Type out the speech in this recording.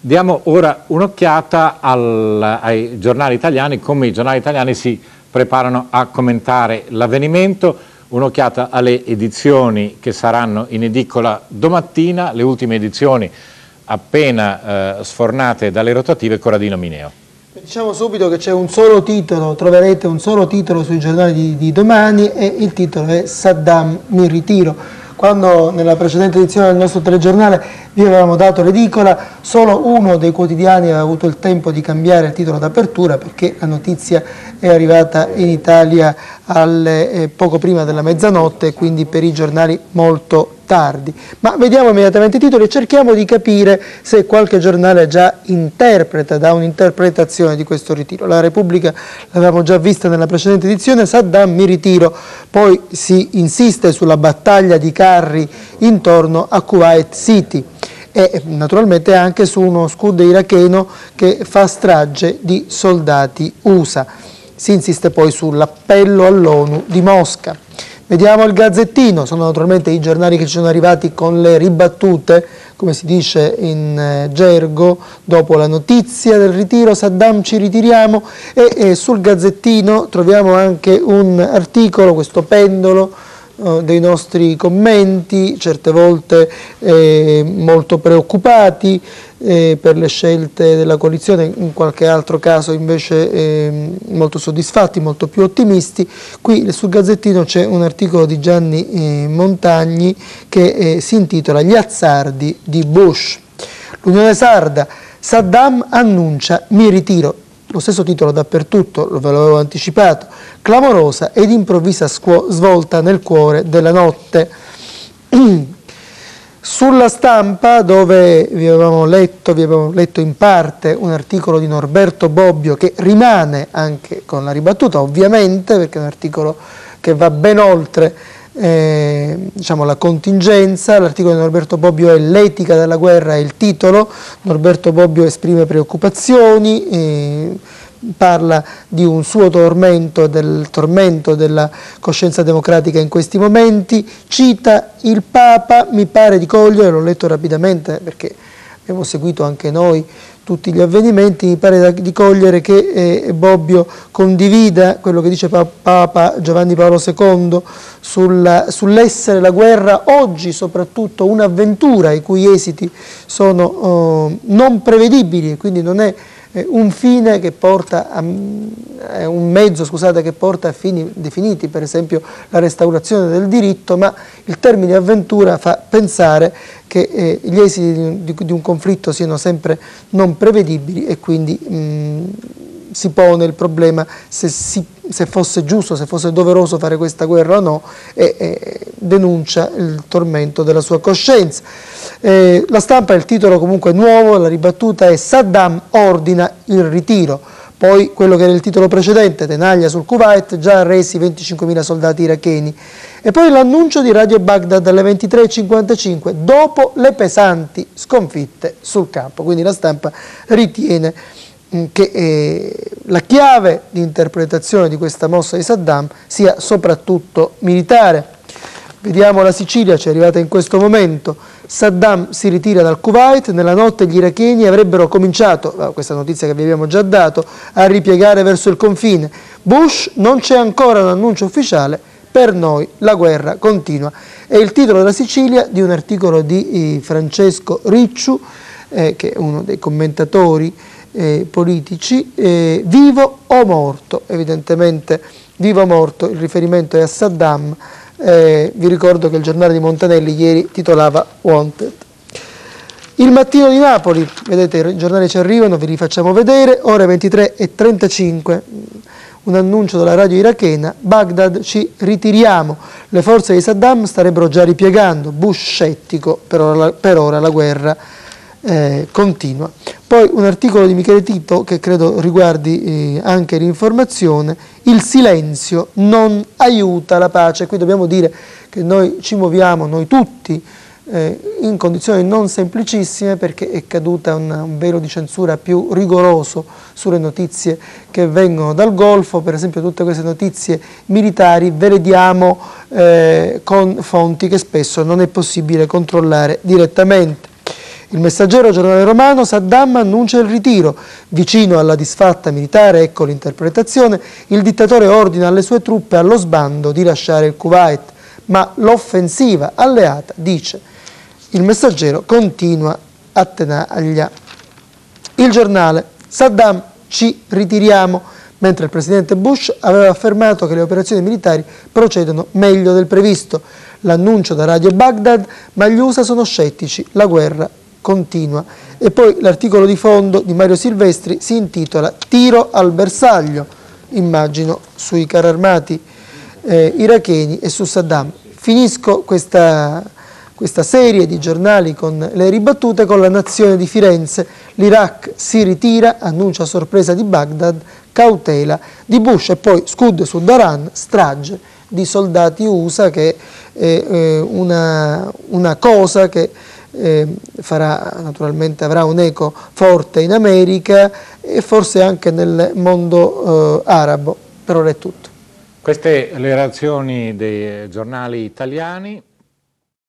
Diamo ora un'occhiata ai giornali italiani, come i giornali italiani si preparano a commentare l'avvenimento. Un'occhiata alle edizioni che saranno in edicola domattina, le ultime edizioni appena sfornate dalle rotative Corradino Mineo. Diciamo subito che c'è un solo titolo, troverete un solo titolo sui giornali di domani e il titolo è Saddam mi ritiro. Quando nella precedente edizione del nostro telegiornale vi avevamo dato l'edicola, solo uno dei quotidiani aveva avuto il tempo di cambiare il titolo d'apertura perché la notizia è arrivata in Italia poco prima della mezzanotte, quindi per i giornali molto tardi. Ma vediamo immediatamente i titoli e cerchiamo di capire se qualche giornale già dà un'interpretazione di questo ritiro. La Repubblica l'avevamo già vista nella precedente edizione, Saddam mi ritiro, poi si insiste sulla battaglia di carri intorno a Kuwait City e naturalmente anche su uno Scud iracheno che fa strage di soldati USA. Si insiste poi sull'appello all'ONU di Mosca. Vediamo il Gazzettino, sono naturalmente i giornali che ci sono arrivati con le ribattute, come si dice in gergo, dopo la notizia del ritiro, Saddam ci ritiriamo, e sul Gazzettino troviamo anche un articolo, questo pendolo, dei nostri commenti, certe volte molto preoccupati per le scelte della coalizione, in qualche altro caso invece molto soddisfatti, molto più ottimisti. Qui sul Gazzettino c'è un articolo di Gianni Montagni che si intitola Gli azzardi di Bush. L'Unione Sarda, Saddam annuncia mi ritiro. Lo stesso titolo dappertutto, ve l'avevo anticipato, clamorosa ed improvvisa svolta nel cuore della notte. Sulla Stampa, dove vi avevamo letto in parte un articolo di Norberto Bobbio che rimane anche con la ribattuta, ovviamente, perché è un articolo che va ben oltre diciamo, la contingenza. L'articolo di Norberto Bobbio è L'etica della guerra, è il titolo. Norberto Bobbio esprime preoccupazioni, parla di un suo tormento, del tormento della coscienza democratica in questi momenti, cita il Papa, mi pare di cogliere, l'ho letto rapidamente perché abbiamo seguito anche noi tutti gli avvenimenti, mi pare di cogliere che Bobbio condivida quello che dice Papa Giovanni Paolo II sull'essere la guerra oggi soprattutto un'avventura i cui esiti sono non prevedibili e quindi non è un fine che porta un mezzo, scusate, che porta a fini definiti, per esempio la restaurazione del diritto, ma il termine avventura fa pensare che gli esiti di un conflitto siano sempre non prevedibili e quindi si pone il problema se fosse giusto, se fosse doveroso fare questa guerra o no, e denuncia il tormento della sua coscienza. La Stampa, il titolo comunque nuovo, la ribattuta è Saddam ordina il ritiro. Poi quello che era il titolo precedente, tenaglia sul Kuwait, già arresi 25.000 soldati iracheni. E poi l'annuncio di Radio Baghdad alle 23:55, dopo le pesanti sconfitte sul campo. Quindi la Stampa ritiene che la chiave di interpretazione di questa mossa di Saddam sia soprattutto militare. Vediamo la Sicilia, ci è arrivata in questo momento. Saddam si ritira dal Kuwait, nella notte gli iracheni avrebbero cominciato, questa notizia che vi abbiamo già dato, a ripiegare verso il confine. Bush, non c'è ancora un annuncio ufficiale, per noi la guerra continua. È il titolo della Sicilia di un articolo di Francesco Ricciu, che è uno dei commentatori politici, vivo o morto, evidentemente vivo o morto, il riferimento è a Saddam. Vi ricordo che il giornale di Montanelli ieri titolava Wanted. Il Mattino di Napoli, vedete i giornali ci arrivano, vi li facciamo vedere, ore 23:35, un annuncio della radio irachena, Baghdad ci ritiriamo, le forze di Saddam starebbero già ripiegando, Bush scettico, per ora la guerra continua. Poi un articolo di Michele Tito che credo riguardi anche l'informazione, il silenzio non aiuta la pace. Qui dobbiamo dire che noi ci muoviamo, noi tutti, in condizioni non semplicissime perché è caduta un velo di censura più rigoroso sulle notizie che vengono dal Golfo. Per esempio tutte queste notizie militari ve le diamo con fonti che spesso non è possibile controllare direttamente. Il Messaggero, giornale romano, Saddam annuncia il ritiro. Vicino alla disfatta militare, ecco l'interpretazione, il dittatore ordina alle sue truppe allo sbando di lasciare il Kuwait, ma l'offensiva alleata, dice il Messaggero, continua a tenaglia. Il giornale, Saddam, ci ritiriamo, mentre il presidente Bush aveva affermato che le operazioni militari procedono meglio del previsto. L'annuncio da Radio Baghdad, ma gli USA sono scettici, la guerra continua. E poi l'articolo di fondo di Mario Silvestri si intitola Tiro al bersaglio, immagino sui carri armati iracheni e su Saddam. Finisco questa serie di giornali con le ribattute con La Nazione di Firenze. L'Iraq si ritira, annuncia sorpresa di Baghdad, cautela di Bush, e poi scud su Daran, strage di soldati USA, che è una cosa che naturalmente avrà un'eco forte in America e forse anche nel mondo arabo. Per ora è tutto. Queste le reazioni dei giornali italiani.